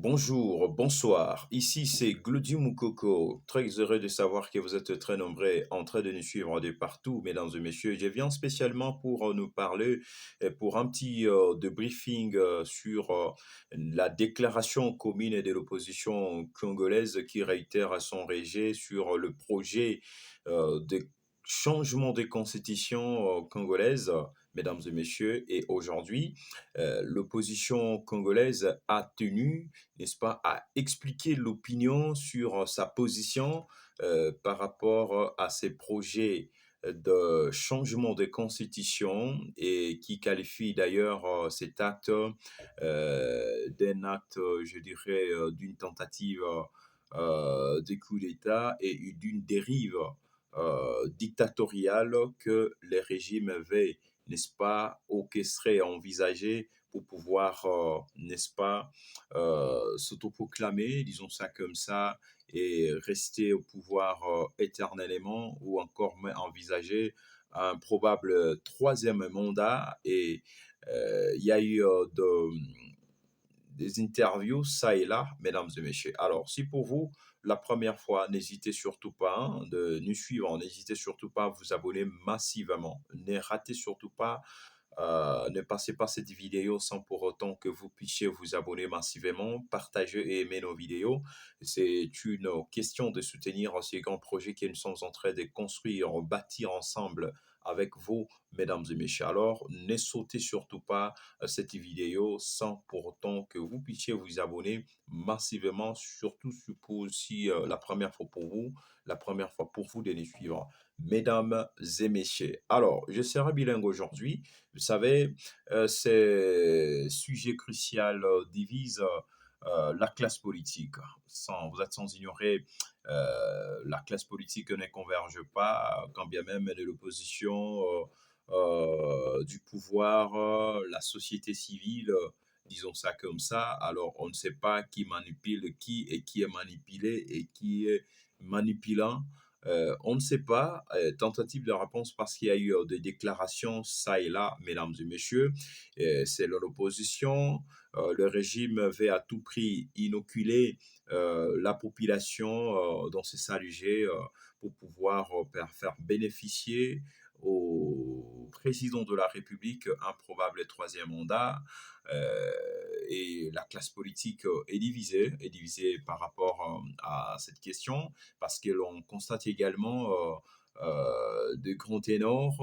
Bonjour, bonsoir. Ici, c'est Glody Moukoko. Très heureux de savoir que vous êtes très nombreux en train de nous suivre de partout, mesdames et messieurs. Je viens spécialement pour nous parler, pour un petit debriefing sur la déclaration commune de l'opposition congolaise qui réitère son rejet sur le projet de changement de constitution congolaise, mesdames et messieurs. Et aujourd'hui, l'opposition congolaise a tenu, n'est-ce pas, à expliquer l'opinion sur sa position par rapport à ces projets de changement de constitution et qui qualifie d'ailleurs cet acte d'un acte, je dirais, d'une tentative de coup d'État et d'une dérive dictatoriale que les régimes avaient, n'est-ce pas, orchestré et envisagé pour pouvoir, n'est-ce pas, s'autoproclamer, disons ça comme ça, et rester au pouvoir éternellement, ou encore même envisager un probable troisième mandat. Et il y a eu des interviews ça et là, mesdames et messieurs. Alors, si pour vous, la première fois, n'hésitez surtout pas de nous suivre, n'hésitez surtout pas à vous abonner massivement. Ne ratez surtout pas ne passez pas cette vidéo sans pour autant que vous puissiez vous abonner massivement, partager et aimer nos vidéos. C'est une question de soutenir ces grands projets que nous sommes en train de construire, bâtir ensemble avec vous, mesdames et messieurs. Alors, ne sautez surtout pas cette vidéo sans pour autant que vous puissiez vous abonner massivement, surtout si la première fois pour vous, la première fois pour vous de nous suivre, mesdames et messieurs. Alors, je serai bilingue aujourd'hui. Vous savez, ces sujets cruciaux divisent la classe politique. Vous êtes sans ignorer, la classe politique ne converge pas, quand bien même elle est l'opposition du pouvoir, la société civile, disons ça comme ça. Alors, on ne sait pas qui manipule qui et qui est manipulé et qui est manipulant. On ne sait pas, tentative de réponse parce qu'il y a eu des déclarations ça et là, mesdames et messieurs. C'est l'opposition. Le régime veut à tout prix inoculer la population dans ces salugés pour pouvoir faire bénéficier au président de la République un probable troisième mandat. Euh, et la classe politique est divisée par rapport à cette question, parce que l'on constate également de grands ténors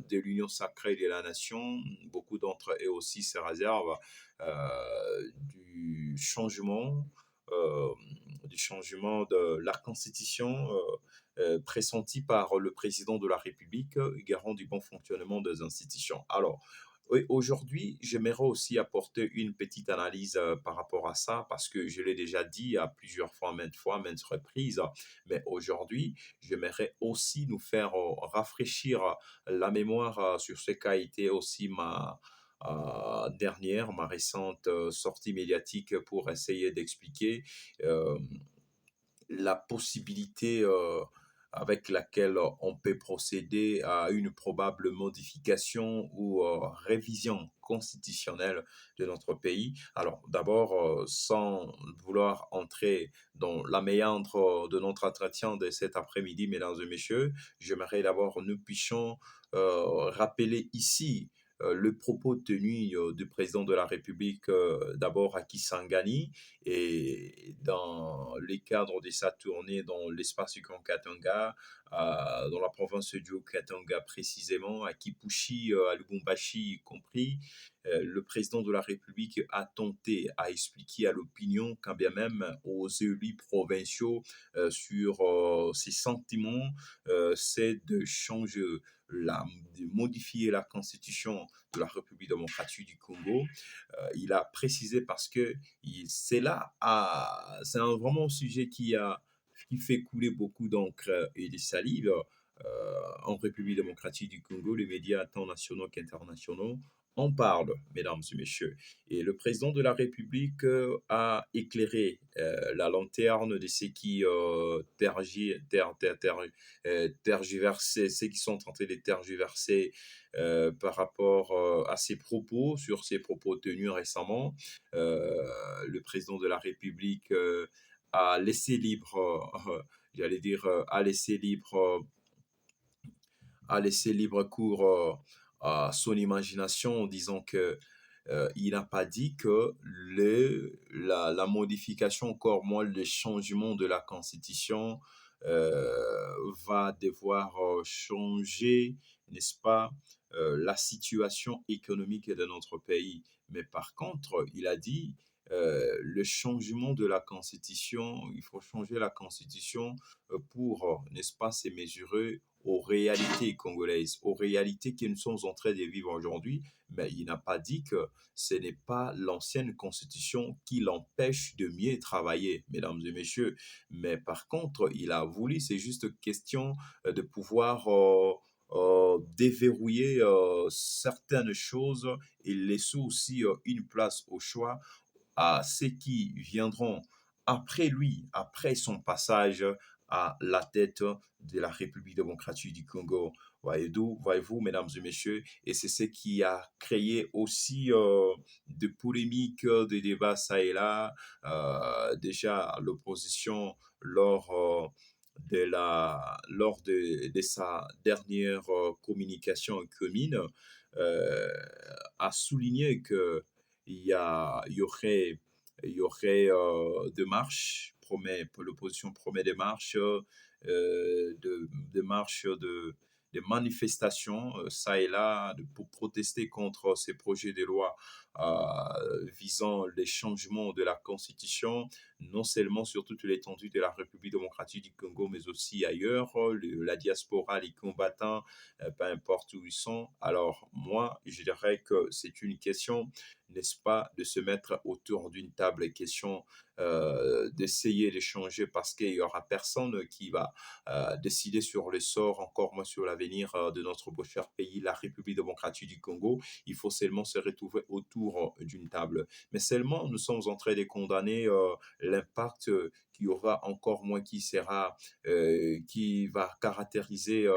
de l'Union sacrée de la nation. Beaucoup d'entre eux aussi se réservent du changement, euh, du changement de la constitution pressenti par le président de la République, garant du bon fonctionnement des institutions. Alors, oui, aujourd'hui, j'aimerais aussi apporter une petite analyse par rapport à ça, parce que je l'ai déjà dit à plusieurs fois, maintes reprises, mais aujourd'hui, j'aimerais aussi nous faire rafraîchir la mémoire sur ce qu'a été aussi ma récente sortie médiatique pour essayer d'expliquer euh, la possibilité avec laquelle on peut procéder à une probable modification ou révision constitutionnelle de notre pays. Alors d'abord, sans vouloir entrer dans la méandre de notre entretien de cet après-midi, mesdames et messieurs, j'aimerais d'abord nous puissions rappeler ici le propos tenu du président de la République, d'abord à Kisangani, et dans les cadres de sa tournée dans l'espace du Grand Katanga, dans la province du Haut-Katanga précisément, à Kipushi, à Lubumbashi y compris, le président de la République a tenté à expliquer à l'opinion, quand bien même aux élus provinciaux, sur ses sentiments, c'est de changer de modifier la constitution de la République démocratique du Congo. Il a précisé parce que c'est vraiment un sujet qui fait couler beaucoup d'encre et de salive en République démocratique du Congo. Les médias tant nationaux qu'internationaux On parle, mesdames et messieurs, et le président de la République a éclairé la lanterne de ceux qui tergiversaient, ceux qui sont tentés de tergiverser par rapport à ses propos, sur ses propos tenus récemment. Euh, le président de la République a laissé libre, j'allais dire, a laissé libre cours à son imagination en disant que il n'a pas dit que la modification, encore moins le changement de la Constitution, va devoir changer, n'est-ce pas, la situation économique de notre pays. Mais par contre, il a dit le changement de la Constitution, il faut changer la Constitution pour, n'est-ce pas, se mesurer aux réalités congolaises, aux réalités que nous sommes en train de vivre aujourd'hui. Mais il n'a pas dit que ce n'est pas l'ancienne constitution qui l'empêche de mieux travailler, mesdames et messieurs. Mais par contre, il a voulu, c'est juste question de pouvoir déverrouiller certaines choses et laisser aussi une place au choix à ceux qui viendront après lui, après son passage à la tête de la République démocratique du Congo. Voyez-vous, mesdames et messieurs, et c'est ce qui a créé aussi de polémiques, de débats ça et là. Déjà, l'opposition lors de sa dernière communication commune a souligné que il y aurait de marches, l'opposition promet des marches, de marches, de manifestations, ça et là, pour protester contre ces projets de loi visant les changements de la Constitution, non seulement sur toute l'étendue de la République démocratique du Congo, mais aussi ailleurs, la diaspora, les combattants, peu importe où ils sont. Alors moi, je dirais que c'est une question, n'est-ce pas, de se mettre autour d'une table, question d'essayer d'échanger parce qu'il n'y aura personne qui va décider sur le sort, encore moins sur l'avenir de notre beau cher pays, la République démocratique du Congo. Il faut seulement se retrouver autour d'une table. Mais seulement, nous sommes en train de condamner l'impact qu'il y aura, encore moins qui va caractériser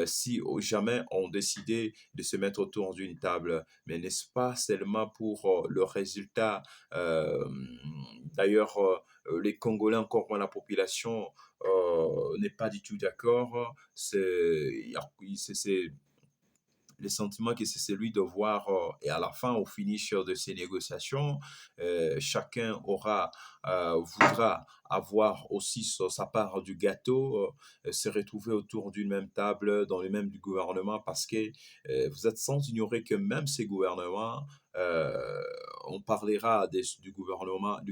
si jamais on décidait de se mettre autour d'une table. Mais n'est-ce pas seulement pour le résultat? D'ailleurs, les Congolais, encore moins la population, n'est pas du tout d'accord. C'est le sentiment que c'est celui de voir, et à la fin, au finish de ces négociations, chacun voudra avoir aussi sa part du gâteau, se retrouver autour d'une même table, dans le même du gouvernement, parce que vous êtes sans ignorer que même ces gouvernements, on parlera du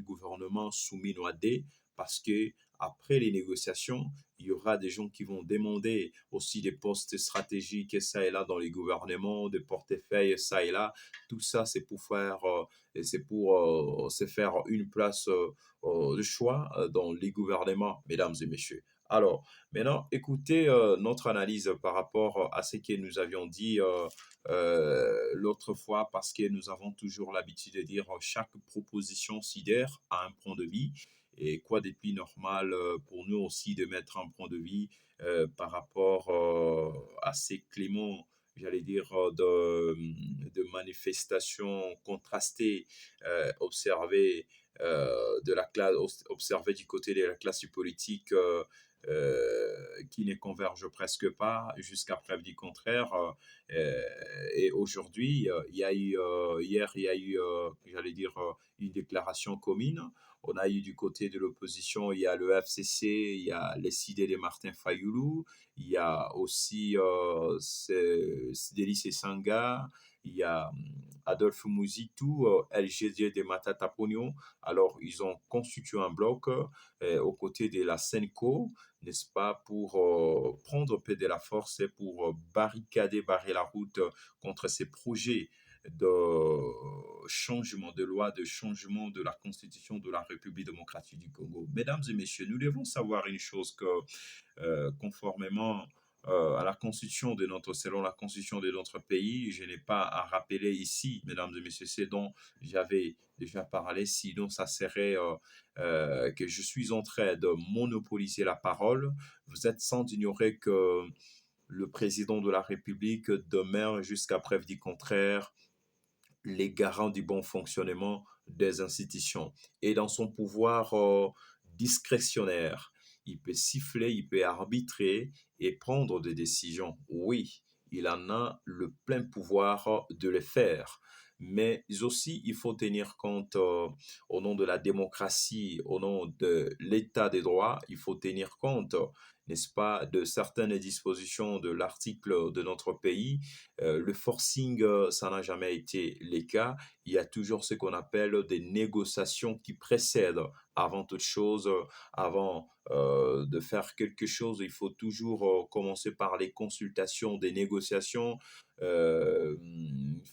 gouvernement soumis Noadé, parce que après les négociations, il y aura des gens qui vont demander aussi des postes stratégiques ça et là dans les gouvernements, des portefeuilles ça et là. Tout ça, c'est pour se faire une place de choix dans les gouvernements, mesdames et messieurs. Alors, maintenant, écoutez notre analyse par rapport à ce que nous avions dit l'autre fois, parce que nous avons toujours l'habitude de dire chaque proposition sidère a un point de vue. Et quoi de plus normal pour nous aussi de mettre un point de vue par rapport à ces cléments, j'allais dire, de manifestations contrastées observées observées du côté de la classe politique qui ne convergent presque pas jusqu'à preuve du contraire. Et aujourd'hui, il y a eu, hier, il y a eu, j'allais dire, une déclaration commune. On a eu du côté de l'opposition, il y a le FCC, il y a les idées de Martin Fayoulou, il y a aussi Délice Sanga, il y a Adolphe Mouzitou, LGD de Matata Pognon. Alors, ils ont constitué un bloc aux côtés de la Senco, n'est-ce pas, pour prendre un peu de la force et pour barrer la route contre ces projets de changement de loi, de changement de la constitution de la République démocratique du Congo. Mesdames et messieurs, nous devons savoir une chose que conformément à la constitution de notre selon la constitution de notre pays. Je n'ai pas à rappeler ici, mesdames et messieurs, ce dont j'avais déjà parlé, sinon ça serait, que je suis en train de monopoliser la parole. Vous êtes sans ignorer que le président de la République demeure jusqu'à preuve du contraire les garants du bon fonctionnement des institutions. Et dans son pouvoir discrétionnaire, il peut siffler, il peut arbitrer et prendre des décisions. Oui, il en a le plein pouvoir de le faire. Mais aussi, il faut tenir compte, au nom de la démocratie, au nom de l'état des droits, il faut tenir compte, n'est-ce pas, de certaines dispositions de l'article de notre pays. Le forcing, ça n'a jamais été le cas. Il y a toujours ce qu'on appelle des négociations qui précèdent. Avant toute chose, avant de faire quelque chose, il faut toujours commencer par les consultations, des négociations.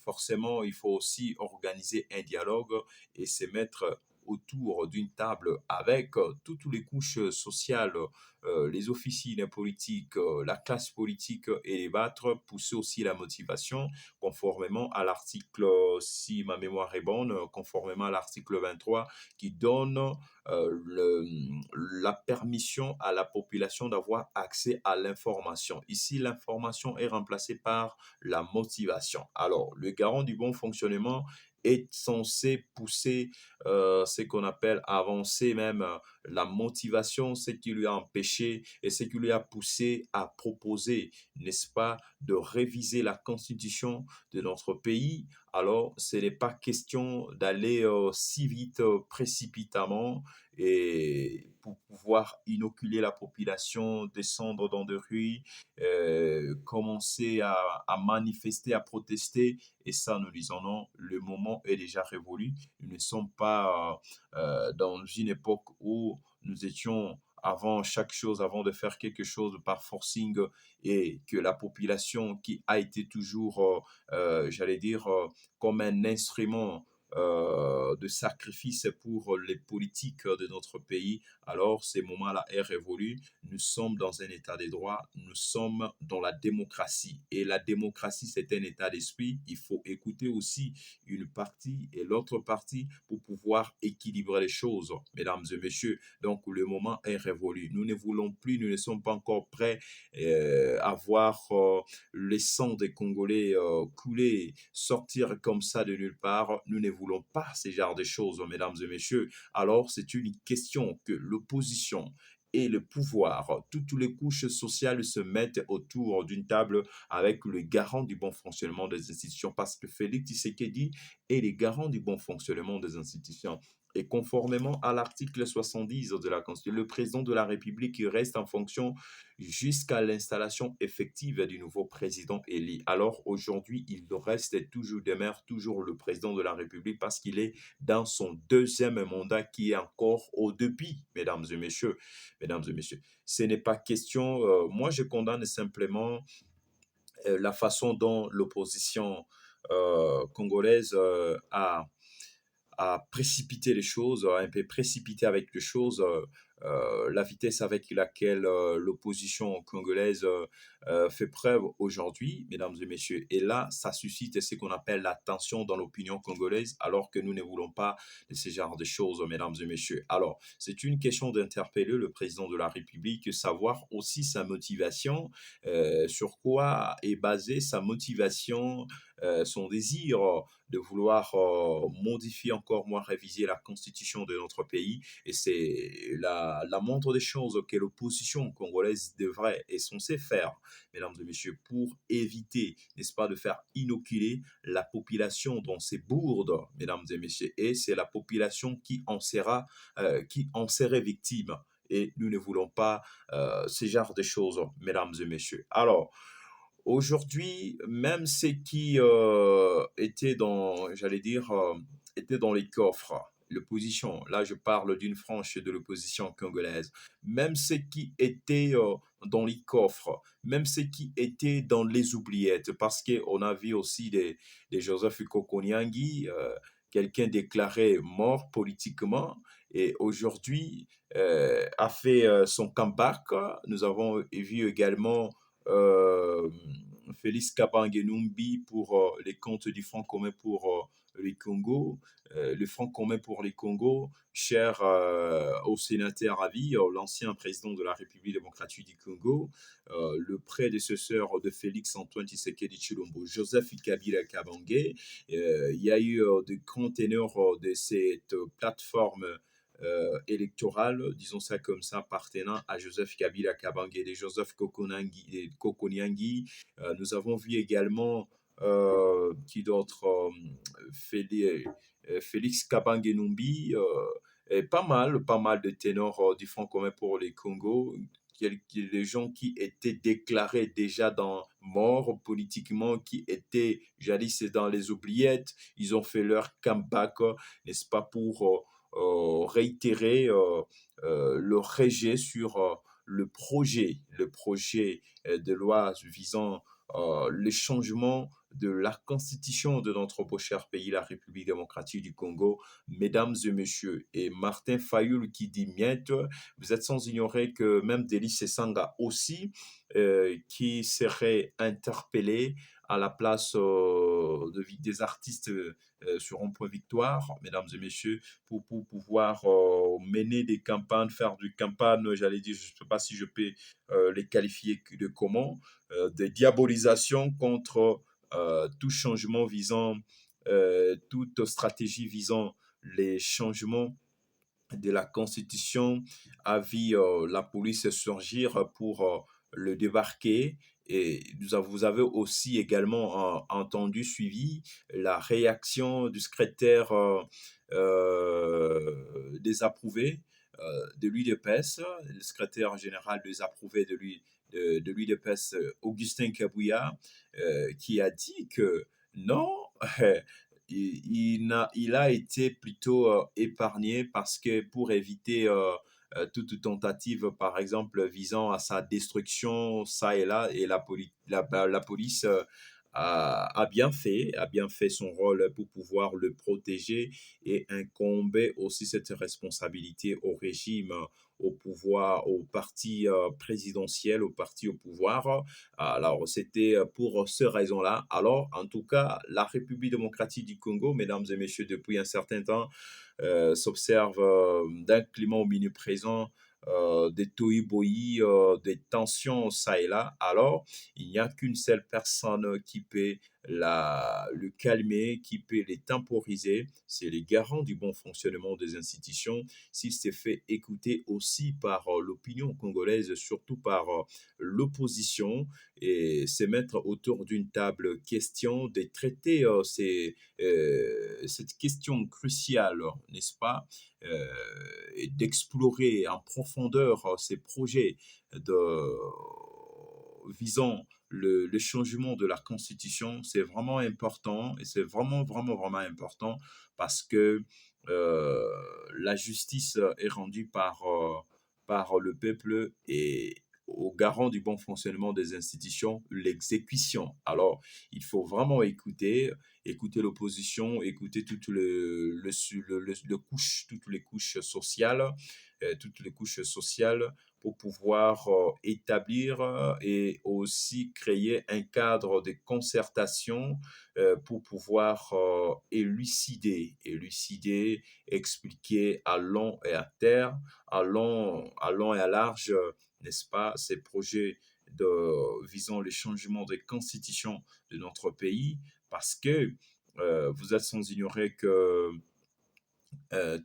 Forcément, il faut aussi organiser un dialogue et se mettre autour d'une table avec toutes les couches sociales, les officines politiques, la classe politique et les battre, pousser aussi la motivation conformément à l'article, si ma mémoire est bonne, conformément à l'article 23 qui donne la permission à la population d'avoir accès à l'information. Ici, l'information est remplacée par la motivation. Alors, le garant du bon fonctionnement est censé pousser ce qu'on appelle avancer même la motivation, ce qui lui a empêché et ce qui lui a poussé à proposer, n'est-ce pas, de réviser la constitution de notre pays. Alors, ce n'est pas question d'aller si vite, précipitamment, et pour pouvoir inoculer la population, descendre dans des rues, commencer à manifester, à protester. Et ça, nous disons non, le moment est déjà révolu. Nous ne sommes pas dans une époque où nous étions avant chaque chose, avant de faire quelque chose par forcing et que la population qui a été toujours, j'allais dire, comme un instrument de sacrifice pour les politiques de notre pays, alors ces moments-là est révolu. Nous sommes dans un état de droit, nous sommes dans la démocratie. Et la démocratie, c'est un état d'esprit. Il faut écouter aussi une partie et l'autre partie pour pouvoir équilibrer les choses, mesdames et messieurs. Donc, le moment est révolu. Nous ne voulons plus, nous ne sommes pas encore prêts à voir le sang des Congolais couler, sortir comme ça de nulle part. Nous ne voulons pas ce genre de choses, mesdames et messieurs. Alors, c'est une question que l'opposition et le pouvoir, toutes les couches sociales se mettent autour d'une table avec le garant du bon fonctionnement des institutions, parce que Félix Tshisekedi est le garant du bon fonctionnement des institutions. Et conformément à l'article 70 de la Constitution, le président de la République reste en fonction jusqu'à l'installation effective du nouveau président élu. Alors aujourd'hui, il reste toujours demeure toujours le président de la République parce qu'il est dans son deuxième mandat qui est encore au début, mesdames et messieurs. Mesdames et messieurs, ce n'est pas question, moi je condamne simplement la façon dont l'opposition congolaise a précipité les choses, a un peu précipité avec les choses, la vitesse avec laquelle l'opposition congolaise fait preuve aujourd'hui, mesdames et messieurs. Et là, ça suscite ce qu'on appelle la tension dans l'opinion congolaise, alors que nous ne voulons pas de ce genre de choses, mesdames et messieurs. Alors, c'est une question d'interpeller le président de la République, savoir aussi sa motivation, sur quoi est basée sa motivation, son désir de vouloir modifier encore moins, réviser la constitution de notre pays. Et c'est la montre des choses que l'opposition congolaise devrait et censée faire, mesdames et messieurs, pour éviter, n'est-ce pas, de faire inoculer la population dans ces bourdes, mesdames et messieurs. Et c'est la population qui en serait victime. Et nous ne voulons pas ce genre de choses, mesdames et messieurs. Alors, aujourd'hui, même ceux qui étaient dans, j'allais dire, étaient dans les coffres, l'opposition, là je parle d'une frange de l'opposition congolaise, même ceux qui étaient dans les coffres, même ceux qui étaient dans les oubliettes, parce qu'on a vu aussi des Joseph Kokoniangi, quelqu'un déclaré mort politiquement, et aujourd'hui a fait son comeback. Nous avons vu également euh, Félix Kabange Numbi pour les comptes du Front commun pour les Congo, le Front commun pour les Congo, cher au sénateur Avi, l'ancien président de la République démocratique du Congo, le prédécesseur de Félix Antoine Tshisekedi Chilombo, Joseph Kabila Kabange. Il y a eu de grands ténors de cette plateforme électorale, disons ça comme ça, appartenant à Joseph Kabila Kabange et Joseph Kokoniangi. Nous avons vu également qui d'autre Félix Kabange Numbi, et pas mal de ténors du Front commun pour les Congo, les gens qui étaient déclarés déjà dans morts politiquement, qui étaient jadis dans les oubliettes, ils ont fait leur comeback, n'est-ce pas, pour réitérer le rejet sur le projet de loi visant le changement de la constitution de notre beau cher pays, la République démocratique du Congo, mesdames et messieurs. Et Martin Fayoul qui dit miette, vous êtes sans ignorer que même Délice Sanga aussi, qui serait interpellé à la place des artistes sur un point victoire, mesdames et messieurs, pour pouvoir mener des campagnes, faire du campagne, j'allais dire, je ne sais pas si je peux les qualifier de comment, des diabolisations contre tout changement visant, toute stratégie visant les changements de la Constitution a vu la police surgir pour le débarquer. Et vous avez aussi également entendu, suivi la réaction du secrétaire désapprouvé de l'UDPS, le secrétaire général désapprouvé de l'UDPS, Augustin Kabouya, qui a dit que non, il a été plutôt épargné parce que pour éviter toute tentative, par exemple, visant à sa destruction, ça et là, et la police a bien fait son rôle pour pouvoir le protéger et incomber aussi cette responsabilité au régime, au pouvoir, au parti présidentiel, au parti au pouvoir. Alors, c'était pour ces raisons-là. Alors, en tout cas, la République démocratique du Congo, mesdames et messieurs, depuis un certain temps, s'observe d'un climat omniprésent, des tohu-bohi, des tensions ça et là. Alors, il n'y a qu'une seule personne qui peut le calmer, qui peut les temporiser. C'est les garants du bon fonctionnement des institutions. S'il s'est fait écouter aussi par l'opinion congolaise, surtout par l'opposition, et se mettre autour d'une table question, de traiter cette question cruciale, n'est-ce pas, et d'explorer en profondeur ces projets de, visant le changement de la Constitution, c'est vraiment important et c'est vraiment important parce que euh, la justice est rendue par le peuple et au garant du bon fonctionnement des institutions, l'exécution. Alors, il faut vraiment écouter l'opposition, écouter toutes les couches sociales, pour pouvoir établir et aussi créer un cadre de concertation pour pouvoir élucider, expliquer à long et à terre, à long et à large, n'est-ce pas, ces projets visant les changements des constitutions de notre pays, parce que vous êtes sans ignorer que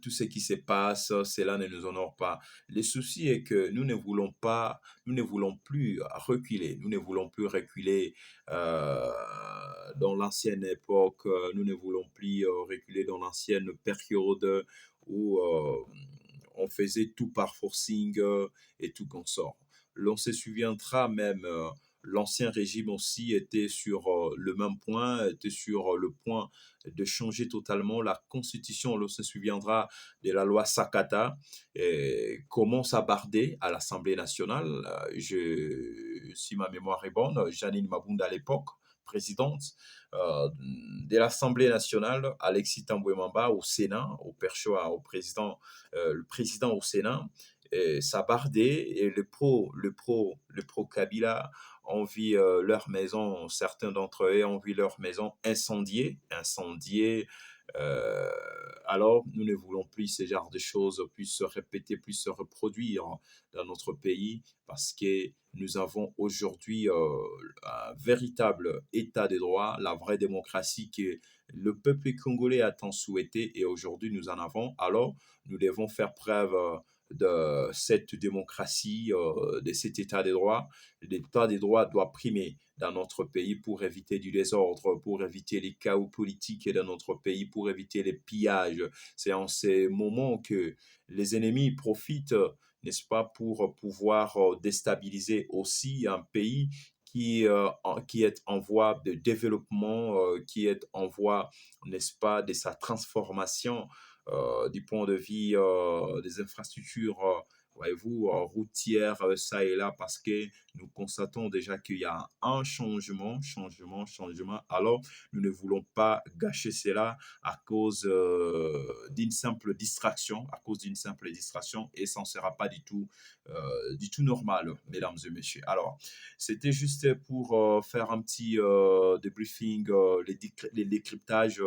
tout ce qui se passe, cela ne nous honore pas. Le souci est que nous ne voulons plus reculer. Nous ne voulons plus reculer dans l'ancienne époque. Nous ne voulons plus reculer dans l'ancienne période où on faisait tout par forcing et tout consort. L'on se souviendra même, l'ancien régime aussi était sur le même point, était sur le point de changer totalement la constitution. L'on se souviendra de la loi Sakata, et commence à barder à l'Assemblée nationale. Si ma mémoire est bonne, Janine Mabunda à l'époque, présidente de l'Assemblée nationale, Alexis Tamboué Mamba au Sénat, au président, le président au Sénat, sabardé et le pro Kabila ont vu leur maison, certains d'entre eux ont vu leur maison incendiée. Euh, alors, nous ne voulons plus ce genre de choses puissent se répéter, puissent se reproduire dans notre pays parce que nous avons aujourd'hui un véritable état de droit, la vraie démocratie que le peuple congolais a tant souhaité et aujourd'hui nous en avons. Alors, nous devons faire preuve de cette démocratie, de cet état des droits. L'état des droits doit primer dans notre pays pour éviter du désordre, pour éviter les chaos politiques dans notre pays, pour éviter les pillages. C'est en ces moments que les ennemis profitent, n'est-ce pas, pour pouvoir déstabiliser aussi un pays qui est en voie de développement, qui est en voie, n'est-ce pas, de sa transformation du point de vue des infrastructures, voyez-vous, routières, ça et là, parce que nous constatons déjà qu'il y a un changement. Alors, nous ne voulons pas gâcher cela à cause d'une simple distraction, et ça ne sera pas du tout normal, mesdames et messieurs. Alors, c'était juste pour faire un petit débriefing, les décryptages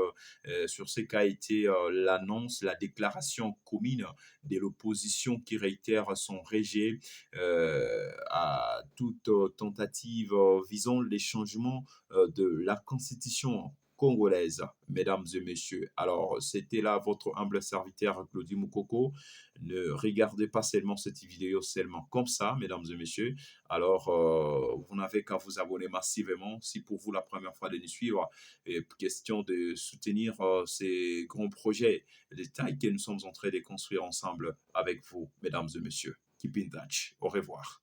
sur ce qu'a été l'annonce, la déclaration commune de l'opposition qui réitère son rejet à toute tentative visant les changements de la constitution congolaise, mesdames et messieurs. Alors, c'était là votre humble serviteur Claudie Moukoko. Ne regardez pas seulement cette vidéo seulement comme ça, mesdames et messieurs. Alors, vous n'avez qu'à vous abonner massivement. Si pour vous la première fois de nous suivre, et question de soutenir ces grands projets de taille que nous sommes en train de construire ensemble avec vous, mesdames et messieurs. Keep in touch. Au revoir.